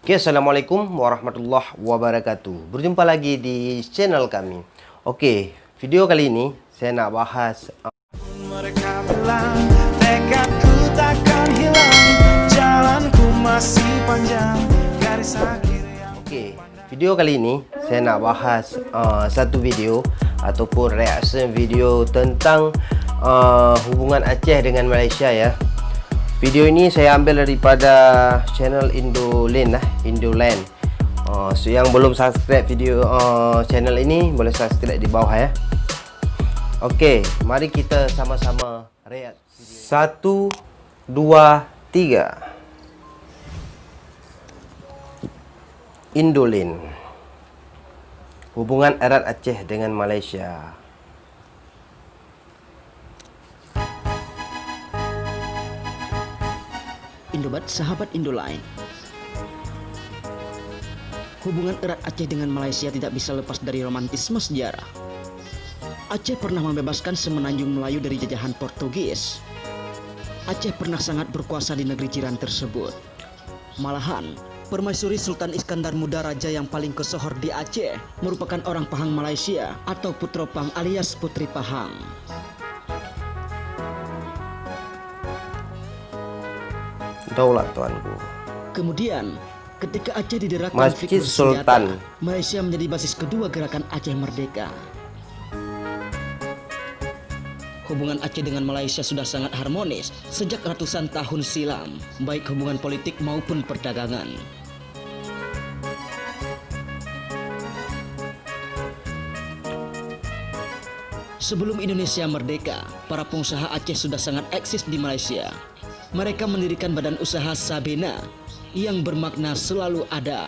Oke, Assalamualaikum warahmatullahi wabarakatuh. Berjumpa lagi di channel kami. Oke, video kali ini saya nak bahas Mereka bilang tekadku takkan hilang, jalanku masih panjang, garis akhir yang... Oke, video kali ini saya nak bahas satu video ataupun reaksi video tentang hubungan Aceh dengan Malaysia ya. Video ini saya ambil daripada channel Indoland Indoland. So yang belum subscribe video channel ini boleh subscribe di bawah ya. Oke, mari kita sama-sama react. 1, 2, 3. Indoland. Hubungan erat Aceh dengan Malaysia. Indobat, sahabat Indoline. Hubungan erat Aceh dengan Malaysia tidak bisa lepas dari romantisme sejarah. Aceh pernah membebaskan semenanjung Melayu dari jajahan Portugis. Aceh pernah sangat berkuasa di negeri jiran tersebut. Malahan, permaisuri Sultan Iskandar Muda, raja yang paling kesohor di Aceh, merupakan orang Pahang Malaysia atau Putro Pang alias Putri Pahang. Daulat tuanku. Kemudian, ketika Aceh didera Masjid konflik bersenjata, Sultan. Malaysia menjadi basis kedua gerakan Aceh Merdeka. Hubungan Aceh dengan Malaysia sudah sangat harmonis sejak ratusan tahun silam, baik hubungan politik maupun perdagangan. Sebelum Indonesia merdeka, para pengusaha Aceh sudah sangat eksis di Malaysia. Mereka mendirikan badan usaha Sabena yang bermakna selalu ada.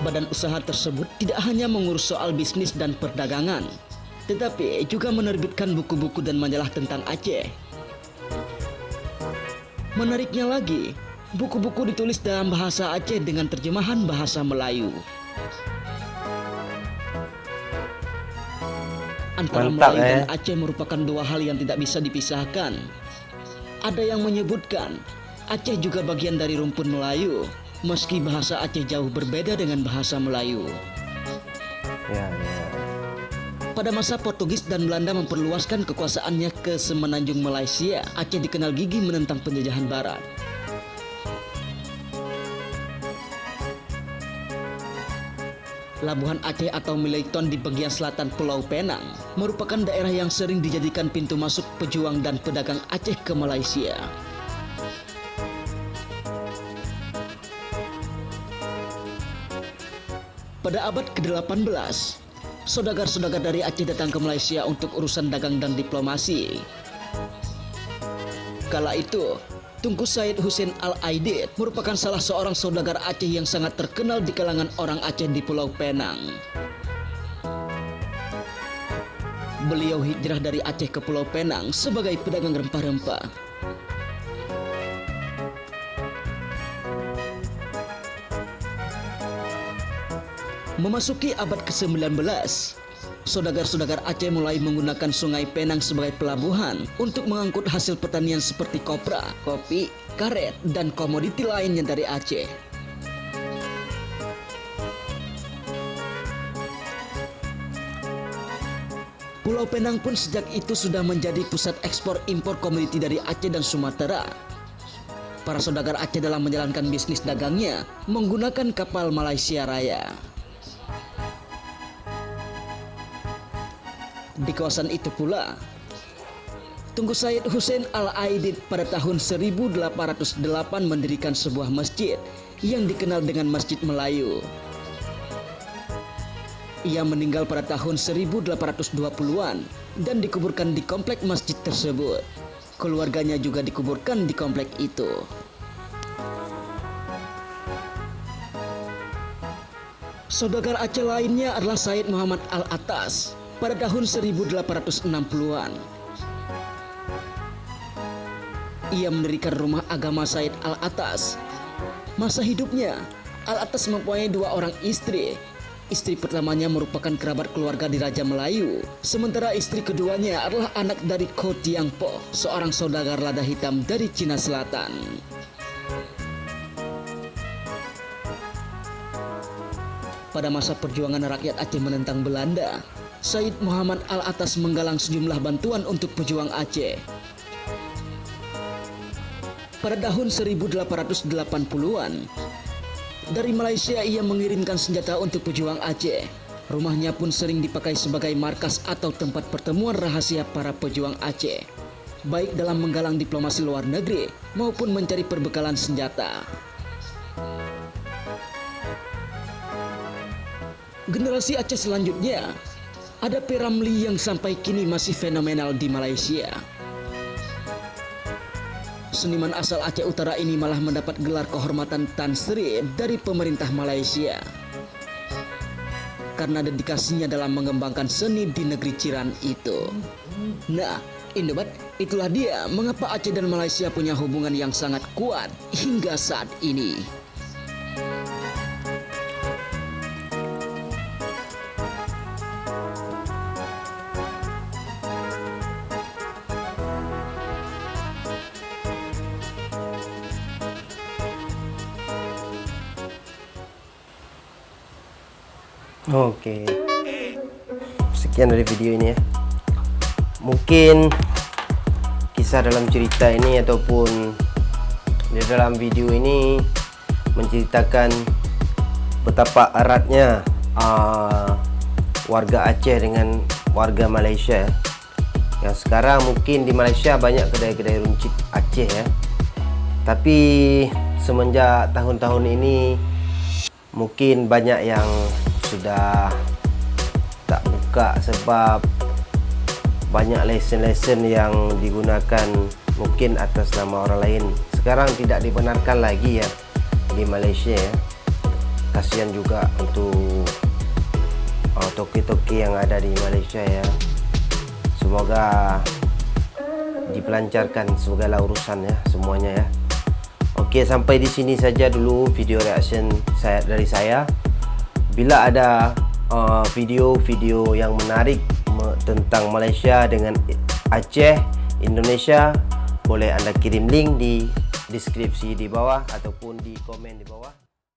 Badan usaha tersebut tidak hanya mengurus soal bisnis dan perdagangan, tetapi juga menerbitkan buku-buku dan majalah tentang Aceh. Menariknya lagi, buku-buku ditulis dalam bahasa Aceh dengan terjemahan bahasa Melayu. Antara Mantap, Melayu dan Aceh merupakan dua hal yang tidak bisa dipisahkan. Ada yang menyebutkan Aceh juga bagian dari rumpun Melayu, meski bahasa Aceh jauh berbeda dengan bahasa Melayu. Ya. Pada masa Portugis dan Belanda memperluaskan kekuasaannya ke semenanjung Malaysia, Aceh dikenal gigih menentang penjajahan Barat. Labuhan Aceh atau Milaiton di bagian selatan Pulau Penang merupakan daerah yang sering dijadikan pintu masuk pejuang dan pedagang Aceh ke Malaysia. Pada abad ke-18, saudagar-saudagar dari Aceh datang ke Malaysia untuk urusan dagang dan diplomasi. Kala itu, Tunku Said Hussein Al-Aidid merupakan salah seorang saudagar Aceh yang sangat terkenal di kalangan orang Aceh di Pulau Penang. Beliau hijrah dari Aceh ke Pulau Penang sebagai pedagang rempah-rempah. Memasuki abad ke-19, saudagar-saudagar Aceh mulai menggunakan Sungai Penang sebagai pelabuhan untuk mengangkut hasil pertanian seperti kopra, kopi, karet, dan komoditi lainnya dari Aceh. Pulau Penang pun sejak itu sudah menjadi pusat ekspor impor komoditi dari Aceh dan Sumatera. Para saudagar Aceh dalam menjalankan bisnis dagangnya menggunakan kapal Malaysia Raya. Di kawasan itu pula, Tunku Said Hussein Al-Aidid pada tahun 1808 mendirikan sebuah masjid yang dikenal dengan Masjid Melayu. Ia meninggal pada tahun 1820-an dan dikuburkan di komplek masjid tersebut. Keluarganya juga dikuburkan di komplek itu. Saudagar Aceh lainnya adalah Said Muhammad Al-Atas pada tahun 1860-an. Ia mendirikan rumah agama Said Al-Atas. Masa hidupnya, Al-Atas mempunyai 2 orang istri, istri pertamanya merupakan kerabat keluarga di Raja Melayu. Sementara istri keduanya adalah anak dari Ko Tiangpo, seorang saudagar lada hitam dari Cina Selatan. Pada masa perjuangan rakyat Aceh menentang Belanda, Said Muhammad Al-Atas menggalang sejumlah bantuan untuk pejuang Aceh. Pada tahun 1880-an, dari Malaysia ia mengirimkan senjata untuk pejuang Aceh. Rumahnya pun sering dipakai sebagai markas atau tempat pertemuan rahasia para pejuang Aceh, baik dalam menggalang diplomasi luar negeri maupun mencari perbekalan senjata. Generasi Aceh selanjutnya, ada P. Ramlee yang sampai kini masih fenomenal di Malaysia. Seniman asal Aceh Utara ini malah mendapat gelar kehormatan Tan Sri dari pemerintah Malaysia karena dedikasinya dalam mengembangkan seni di negeri Ciran itu. Nah, Indobat, itulah dia mengapa Aceh dan Malaysia punya hubungan yang sangat kuat hingga saat ini. Oke, sekian dari video ini ya. Mungkin kisah dalam cerita ini ataupun di dalam video ini menceritakan betapa eratnya warga Aceh dengan warga Malaysia ya. Yang sekarang mungkin di Malaysia banyak kedai-kedai runcit Aceh ya, tapi semenjak tahun-tahun ini mungkin banyak yang sudah tak buka sebab banyak lesen-lesen yang digunakan mungkin atas nama orang lain. Sekarang tidak dibenarkan lagi ya di Malaysia ya. Kasihan juga untuk toki-toki yang ada di Malaysia ya. Semoga dipelancarkan segala urusan ya semuanya ya. Oke, sampai di sini saja dulu video reaction dari saya. Bila ada video-video yang menarik tentang Malaysia dengan Aceh, Indonesia, boleh Anda kirim link di deskripsi di bawah ataupun di komen di bawah.